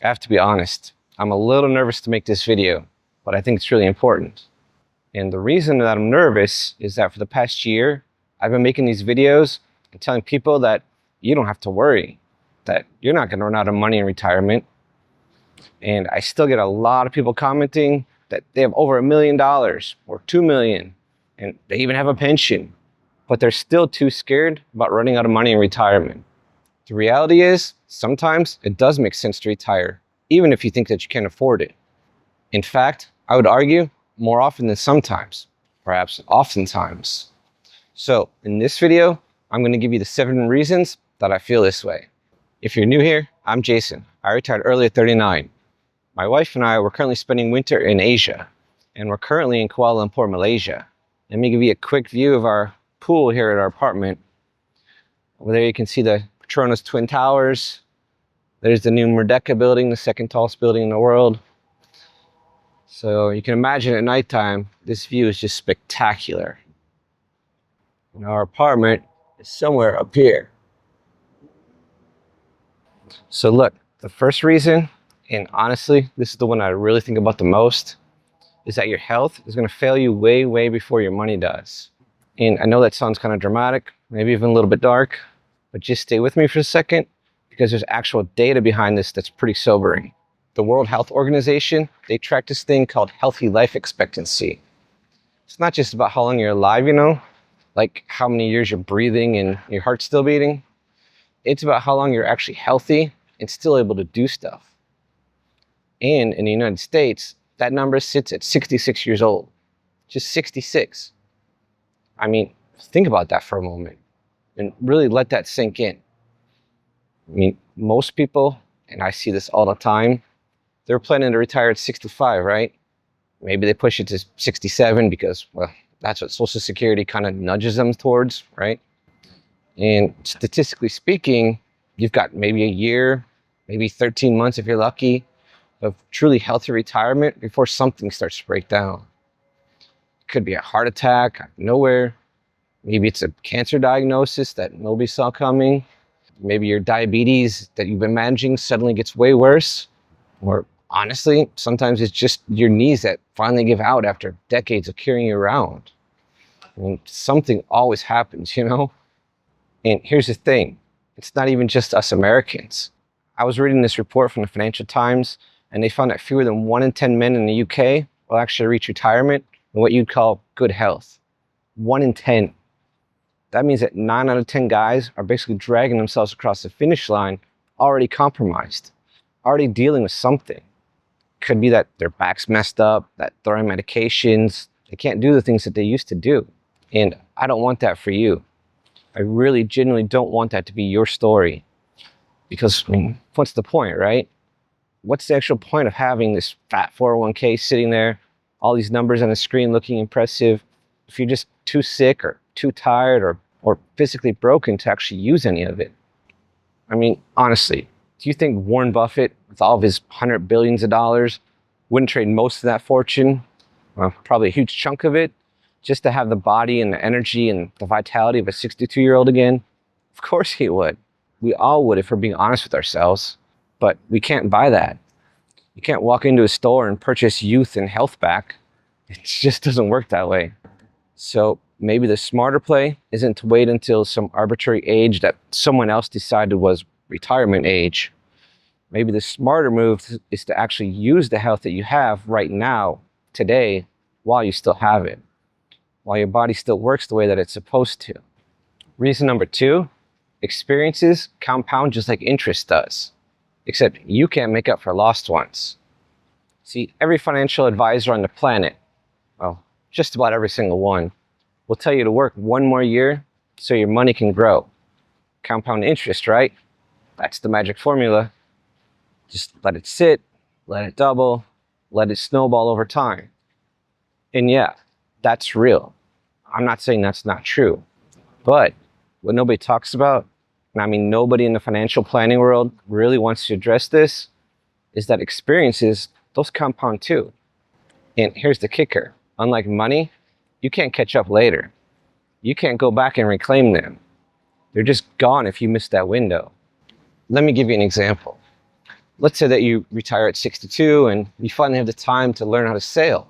I have to be honest, I'm a little nervous to make this video, but I think it's really important. And the reason that I'm nervous is that for the past year, I've been making these videos and telling people that you don't have to worry, that you're not going to run out of money in retirement. And I still get a lot of people commenting that they have over $1 million or 2 million, and they even have a pension, but they're still too scared about running out of money in retirement. The reality is, sometimes it does make sense to retire, even if you think that you can't afford it. In fact, I would argue more often than sometimes, perhaps oftentimes. So in this video, I'm going to give you the 7 reasons that I feel this way. If you're new here, I'm Jason. I retired early at 39. My wife and I were currently spending winter in Asia, and we're currently in Kuala Lumpur, Malaysia. Let me give you a quick view of our pool here at our apartment. Over there you can see the Petronas Twin Towers. There's the new Merdeka building, the second tallest building in the world. So you can imagine at nighttime, this view is just spectacular. And our apartment is somewhere up here. So look, the first reason, and honestly, this is the one I really think about the most, is that your health is going to fail you way, way before your money does. And I know that sounds kind of dramatic, maybe even a little bit dark, but just stay with me for a second, because there's actual data behind this that's pretty sobering. The World Health Organization, they track this thing called healthy life expectancy. It's not just about how long you're alive, like how many years you're breathing and your heart's still beating. It's about how long you're actually healthy and still able to do stuff. And in the United States, that number sits at 66 years old. Just 66. I mean, think about that for a moment and really let that sink in. I mean, most people, and I see this all the time, they're planning to retire at 65, right? Maybe they push it to 67 because, well, that's what Social Security kind of nudges them towards, right? And statistically speaking, you've got maybe a year, maybe 13 months if you're lucky, of truly healthy retirement before something starts to break down. It could be a heart attack out of nowhere. Maybe it's a cancer diagnosis that nobody saw coming. Maybe your diabetes that you've been managing suddenly gets way worse. Or honestly, sometimes it's just your knees that finally give out after decades of carrying you around. I mean, something always happens, And here's the thing, it's not even just us Americans. I was reading this report from the Financial Times, and they found that fewer than 1 in 10 men in the UK will actually reach retirement in what you'd call good health. 1 in 10. That means that 9 out of 10 guys are basically dragging themselves across the finish line already compromised, already dealing with something. Could be that their back's messed up, that they're on medications, they can't do the things that they used to do. And I don't want that for you. I really genuinely don't want that to be your story. Because, I mean, what's the point, right? What's the actual point of having this fat 401k sitting there, all these numbers on the screen looking impressive, if you're just too sick or too tired or physically broken to actually use any of it? I mean, honestly, do you think Warren Buffett, with all of his $100 billion, wouldn't trade most of that fortune, well, probably a huge chunk of it, just to have the body and the energy and the vitality of a 62-year-old again? Of course he would. We all would if we're being honest with ourselves. But we can't buy that. You can't walk into a store and purchase youth and health back. It just doesn't work that way. So maybe the smarter play isn't to wait until some arbitrary age that someone else decided was retirement age. Maybe the smarter move is to actually use the health that you have right now, today, while you still have it, while your body still works the way that it's supposed to. Reason number 2, experiences compound just like interest does. Except you can't make up for lost ones. See, every financial advisor on the planet, well, just about every single one, will tell you to work 1 more year so your money can grow. Compound interest, right? That's the magic formula. Just let it sit, let it double, let it snowball over time. And yeah, that's real. I'm not saying that's not true. But what nobody talks about, and I mean nobody in the financial planning world really wants to address this, is that experiences, those compound too. And here's the kicker. Unlike money, you can't catch up later. You can't go back and reclaim them. They're just gone if you miss that window. Let me give you an example. Let's say that you retire at 62 and you finally have the time to learn how to sail.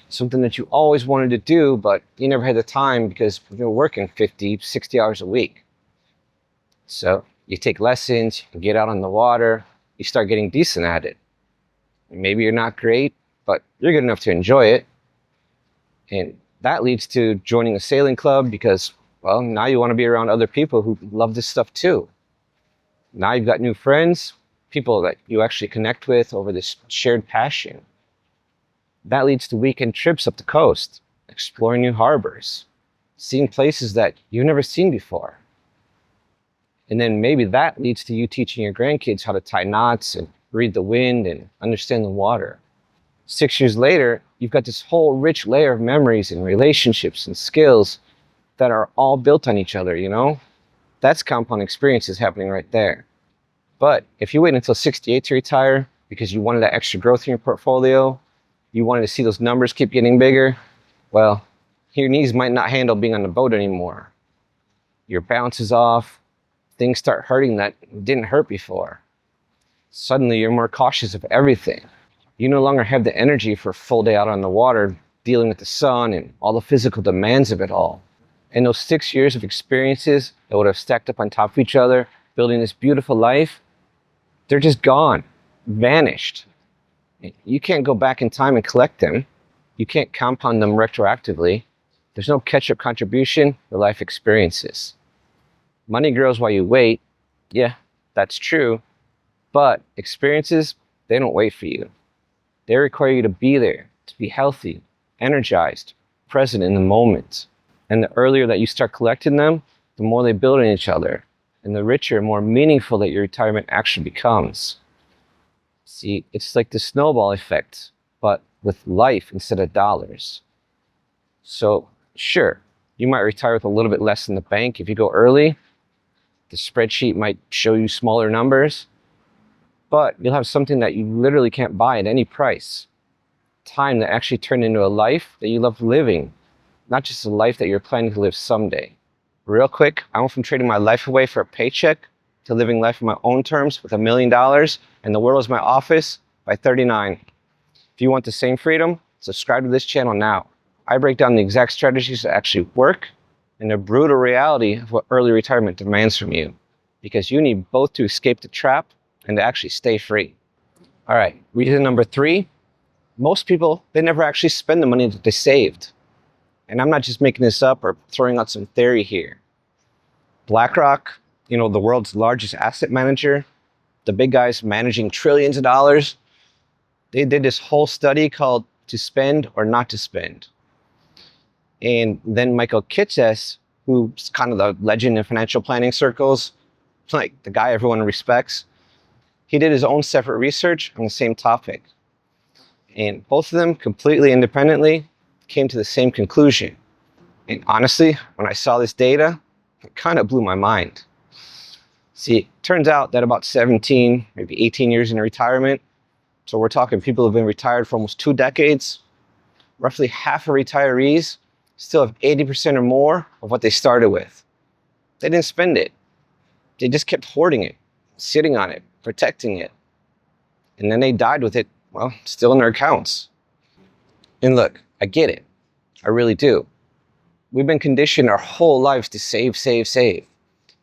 Something that you always wanted to do, but you never had the time because you're working 50, 60 hours a week. So you take lessons, you get out on the water, you start getting decent at it. Maybe you're not great, but you're good enough to enjoy it. And that leads to joining a sailing club because, well, now you want to be around other people who love this stuff too. Now you've got new friends, people that you actually connect with over this shared passion. That leads to weekend trips up the coast, exploring new harbors, seeing places that you've never seen before. And then maybe that leads to you teaching your grandkids how to tie knots and read the wind and understand the water. 6 years later, you've got this whole rich layer of memories and relationships and skills that are all built on each other, you know? That's compound experiences happening right there. But if you wait until 68 to retire because you wanted that extra growth in your portfolio, you wanted to see those numbers keep getting bigger, well, your knees might not handle being on the boat anymore. Your balance is off, things start hurting that didn't hurt before. Suddenly you're more cautious of everything. You no longer have the energy for a full day out on the water, dealing with the sun and all the physical demands of it all. And those 6 years of experiences that would have stacked up on top of each other, building this beautiful life, they're just gone, vanished. You can't go back in time and collect them. You can't compound them retroactively. There's no catch-up contribution for life experiences. Money grows while you wait. Yeah, that's true. But experiences, they don't wait for you. They require you to be there, to be healthy, energized, present in the moment. And the earlier that you start collecting them, the more they build on each other, and the richer and more meaningful that your retirement actually becomes. See, it's like the snowball effect, but with life instead of dollars. So, sure, you might retire with a little bit less in the bank if you go early. The spreadsheet might show you smaller numbers, but you'll have something that you literally can't buy at any price. Time that actually turned into a life that you love living, not just a life that you're planning to live someday. Real quick, I went from trading my life away for a paycheck to living life on my own terms with $1 million and the world is my office by 39. If you want the same freedom, subscribe to this channel now. I break down the exact strategies that actually work and the brutal reality of what early retirement demands from you, because you need both to escape the trap and to actually stay free. All right, reason number 3, most people, they never actually spend the money that they saved. And I'm not just making this up or throwing out some theory here. BlackRock, the world's largest asset manager, the big guys managing trillions of dollars, they did this whole study called To Spend or Not to Spend. And then Michael Kitces, who's kind of the legend in financial planning circles, like the guy everyone respects, he did his own separate research on the same topic. And both of them completely independently came to the same conclusion. And honestly, when I saw this data, it kind of blew my mind. See, it turns out that about 17, maybe 18 years in retirement, so we're talking people who've been retired for almost 2 decades, roughly half of retirees still have 80% or more of what they started with. They didn't spend it. They just kept hoarding it, sitting on it, protecting it. And then they died with it, well, still in their accounts. And look, I get it. I really do. We've been conditioned our whole lives to save, save, save.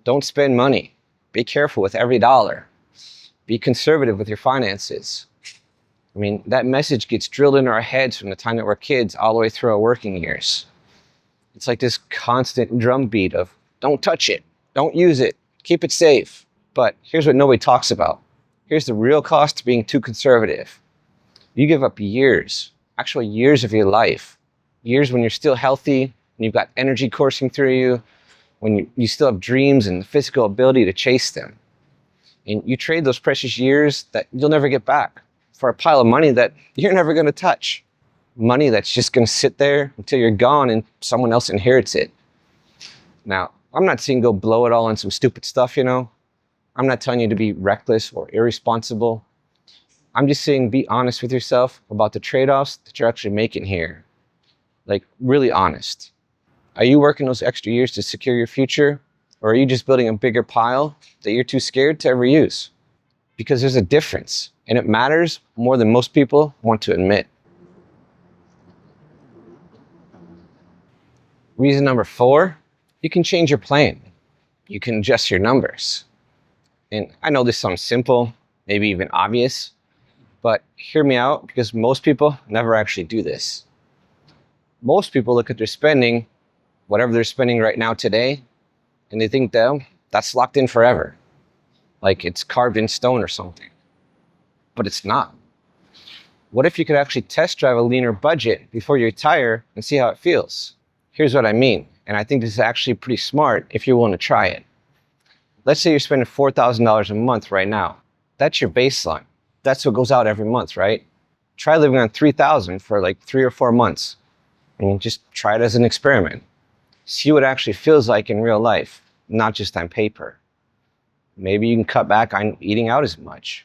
Don't spend money. Be careful with every dollar. Be conservative with your finances. I mean, that message gets drilled into our heads from the time that we're kids all the way through our working years. It's like this constant drumbeat of, don't touch it, don't use it, keep it safe. But here's what nobody talks about. Here's the real cost to being too conservative. You give up years, actually years of your life. Years when you're still healthy, and you've got energy coursing through you, when you still have dreams and the physical ability to chase them. And you trade those precious years that you'll never get back for a pile of money that you're never going to touch. Money that's just going to sit there until you're gone and someone else inherits it. Now, I'm not saying go blow it all on some stupid stuff, I'm not telling you to be reckless or irresponsible. I'm just saying be honest with yourself about the trade-offs that you're actually making here. Like, really honest. Are you working those extra years to secure your future? Or are you just building a bigger pile that you're too scared to ever use? because there's a difference and it matters more than most people want to admit. Reason number 4, you can change your plan. You can adjust your numbers. And I know this sounds simple, maybe even obvious, but hear me out because most people never actually do this. Most people look at their spending, whatever they're spending right now today, and they think that's locked in forever. Like it's carved in stone or something. But it's not. What if you could actually test drive a leaner budget before you retire and see how it feels? Here's what I mean, and I think this is actually pretty smart if you're willing to try it. Let's say you're spending $4,000 a month right now. That's your baseline. That's what goes out every month, right? Try living on $3,000 for like 3 or 4 months. And just try it as an experiment. See what it actually feels like in real life, not just on paper. Maybe you can cut back on eating out as much.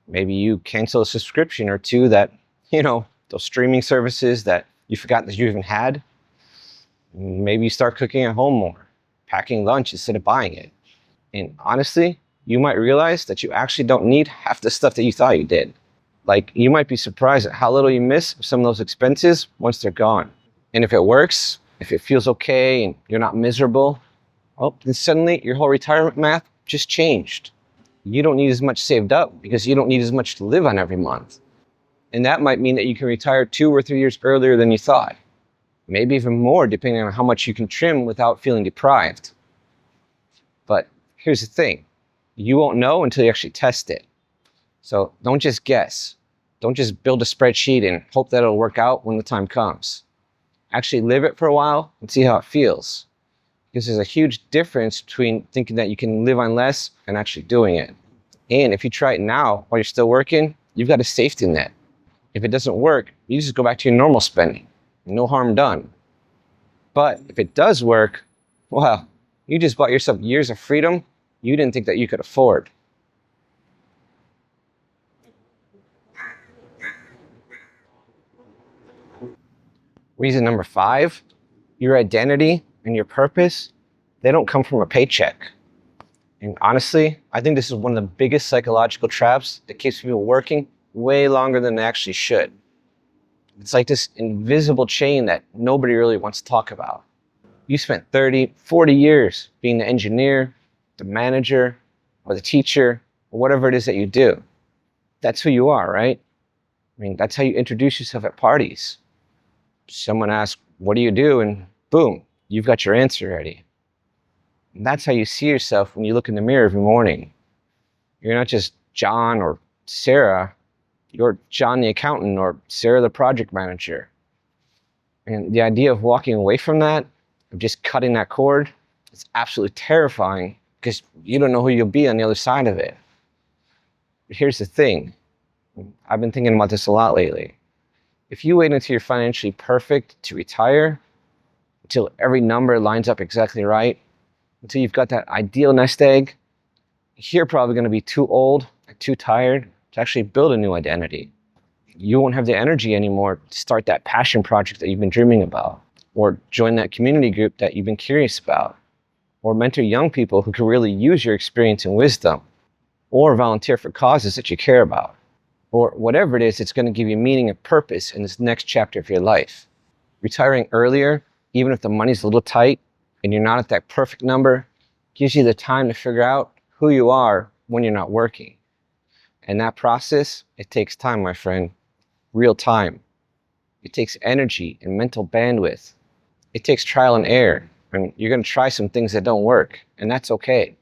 Maybe you cancel a subscription or two that, those streaming services that you forgot that you even had. Maybe you start cooking at home more, packing lunch instead of buying it. And honestly, you might realize that you actually don't need half the stuff that you thought you did. Like, you might be surprised at how little you miss of some of those expenses once they're gone. And if it works, if it feels okay and you're not miserable, well, then suddenly your whole retirement math just changed. You don't need as much saved up because you don't need as much to live on every month. And that might mean that you can retire 2 or 3 years earlier than you thought. Maybe even more, depending on how much you can trim without feeling deprived. But here's the thing. You won't know until you actually test it. So don't just guess. Don't just build a spreadsheet and hope that it'll work out when the time comes. Actually live it for a while and see how it feels. Because there's a huge difference between thinking that you can live on less and actually doing it. And if you try it now while you're still working, you've got a safety net. If it doesn't work, you just go back to your normal spending. No harm done. But if it does work, well, you just bought yourself years of freedom you didn't think that you could afford. Reason number 5, your identity and your purpose, they don't come from a paycheck. And honestly, I think this is one of the biggest psychological traps that keeps people working way longer than they actually should. It's like this invisible chain that nobody really wants to talk about. You spent 30, 40 years being the engineer, the manager, or the teacher, or whatever it is that you do. That's who you are, right? I mean, that's how you introduce yourself at parties. Someone asks, what do you do? And boom, you've got your answer ready. And that's how you see yourself when you look in the mirror every morning. You're not just John or Sarah, you're John the accountant or Sarah the project manager. And the idea of walking away from that, of just cutting that cord, is absolutely terrifying because you don't know who you'll be on the other side of it. But here's the thing. I've been thinking about this a lot lately. If you wait until you're financially perfect to retire, until every number lines up exactly right, until you've got that ideal nest egg, you're probably going to be too old and too tired to actually build a new identity. You won't have the energy anymore to start that passion project that you've been dreaming about, or join that community group that you've been curious about, or mentor young people who can really use your experience and wisdom, or volunteer for causes that you care about, or whatever it is that's going to give you meaning and purpose in this next chapter of your life. Retiring earlier, even if the money's a little tight and you're not at that perfect number, gives you the time to figure out who you are when you're not working. And that process, it takes time, my friend. Real time. It takes energy and mental bandwidth. It takes trial and error. And you're going to try some things that don't work, and that's okay.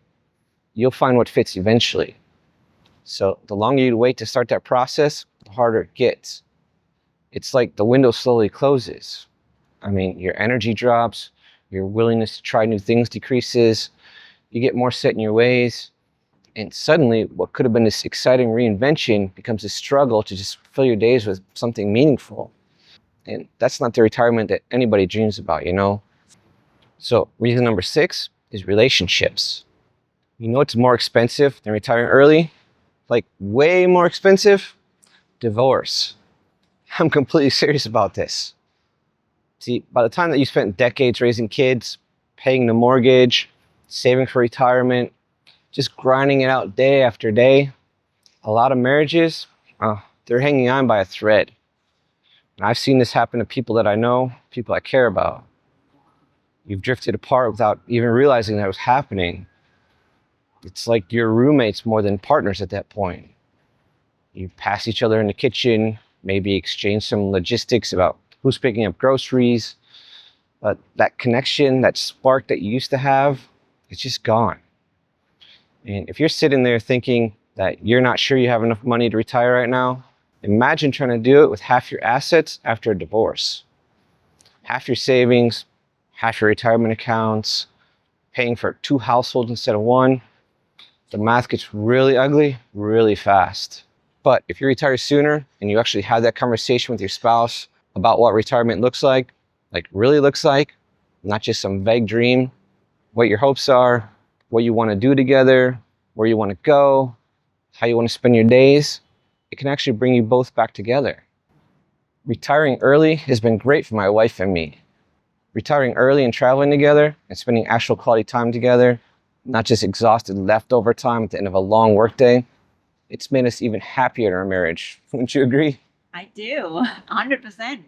You'll find what fits eventually. So the longer you wait to start that process, the harder it gets. It's like the window slowly closes. I mean, your energy drops, your willingness to try new things decreases, you get more set in your ways, and suddenly what could have been this exciting reinvention becomes a struggle to just fill your days with something meaningful. And that's not the retirement that anybody dreams about, So reason number 6 is relationships. You know what's more expensive than retiring early? Like way more expensive? Divorce. I'm completely serious about this. See, by the time that you spent decades raising kids, paying the mortgage, saving for retirement, just grinding it out day after day, A lot of marriages, they're hanging on by a thread. And I've seen this happen to people that I know, people I care about. You've drifted apart without even realizing that it was happening. It's like you're roommates more than partners at that point. You pass each other in the kitchen, maybe exchange some logistics about who's picking up groceries. But that connection, that spark that you used to have, it's just gone. And if you're sitting there thinking that you're not sure you have enough money to retire right now, imagine trying to do it with half your assets after a divorce. Half your savings, half your retirement accounts, paying for 2 households instead of 1. The math gets really ugly really fast. But if you retire sooner and you actually have that conversation with your spouse about what retirement looks like really looks like, not just some vague dream, what your hopes are, what you want to do together, where you want to go, how you want to spend your days, it can actually bring you both back together. Retiring early has been great for my wife and me. Retiring early and traveling together and spending actual quality time together, not just exhausted leftover time at the end of a long workday, it's made us even happier in our marriage. Wouldn't you agree? I do, 100%.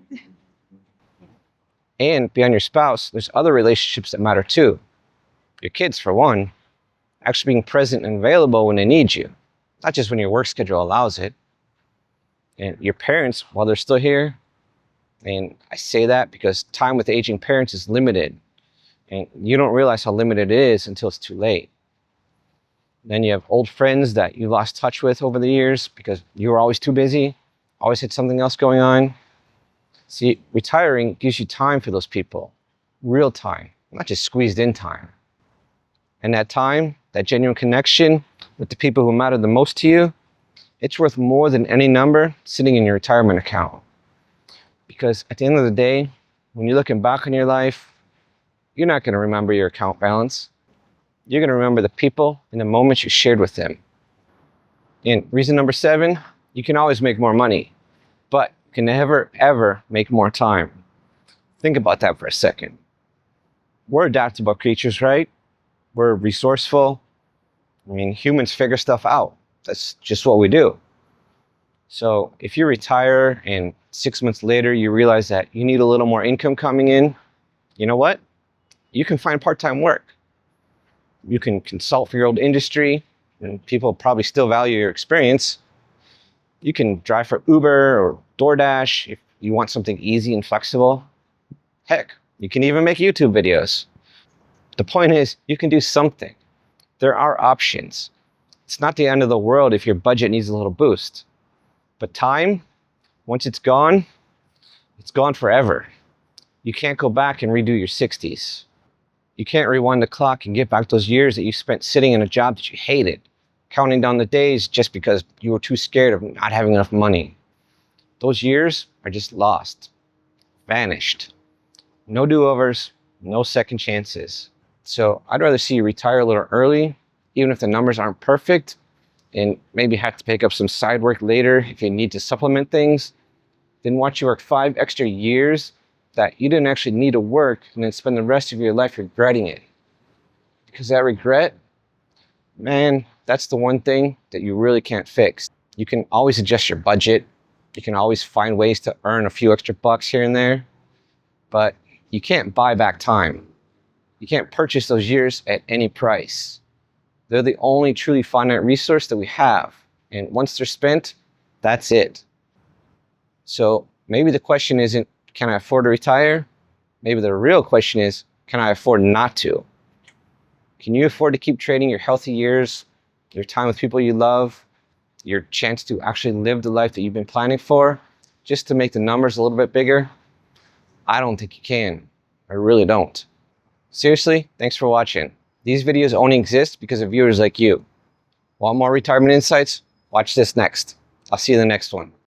And beyond your spouse, there's other relationships that matter too. Your kids, for one, actually being present and available when they need you, not just when your work schedule allows it. And your parents, while they're still here, and I say that because time with aging parents is limited, and you don't realize how limited it is until it's too late. Then you have old friends that you lost touch with over the years because you were always too busy, always had something else going on. See, retiring gives you time for those people, real time, not just squeezed in time. And that time, that genuine connection with the people who matter the most to you, it's worth more than any number sitting in your retirement account. Because at the end of the day, when you're looking back on your life, you're not going to remember your account balance. You're going to remember the people and the moments you shared with them. And reason number 7, you can always make more money, but you can never, ever make more time. Think about that for a second. We're adaptable creatures, right? We're resourceful. I mean, humans figure stuff out. That's just what we do. So if you retire and 6 months later you realize that you need a little more income coming in, you know what? You can find part-time work. You can consult for your old industry, and people probably still value your experience. You can drive for Uber or DoorDash if you want something easy and flexible. Heck, you can even make YouTube videos. The point is, you can do something. There are options. It's not the end of the world if your budget needs a little boost. But time, once it's gone forever. You can't go back and redo your 60s. You can't rewind the clock and get back those years that you spent sitting in a job that you hated, counting down the days just because you were too scared of not having enough money. Those years are just lost, vanished. No do-overs, no second chances. So I'd rather see you retire a little early, even if the numbers aren't perfect, and maybe have to pick up some side work later if you need to supplement things, than watch you work 5 extra years that you didn't actually need to work and then spend the rest of your life regretting it. Because that regret, man, that's the one thing that you really can't fix. You can always adjust your budget. You can always find ways to earn a few extra bucks here and there, but you can't buy back time. You can't purchase those years at any price. They're the only truly finite resource that we have. And once they're spent, that's it. So maybe the question isn't, can I afford to retire? Maybe the real question is, can I afford not to? Can you afford to keep trading your healthy years, your time with people you love, your chance to actually live the life that you've been planning for, just to make the numbers a little bit bigger? I don't think you can. I really don't. Seriously, thanks for watching. These videos only exist because of viewers like you. Want more retirement insights? Watch this next. I'll see you in the next one.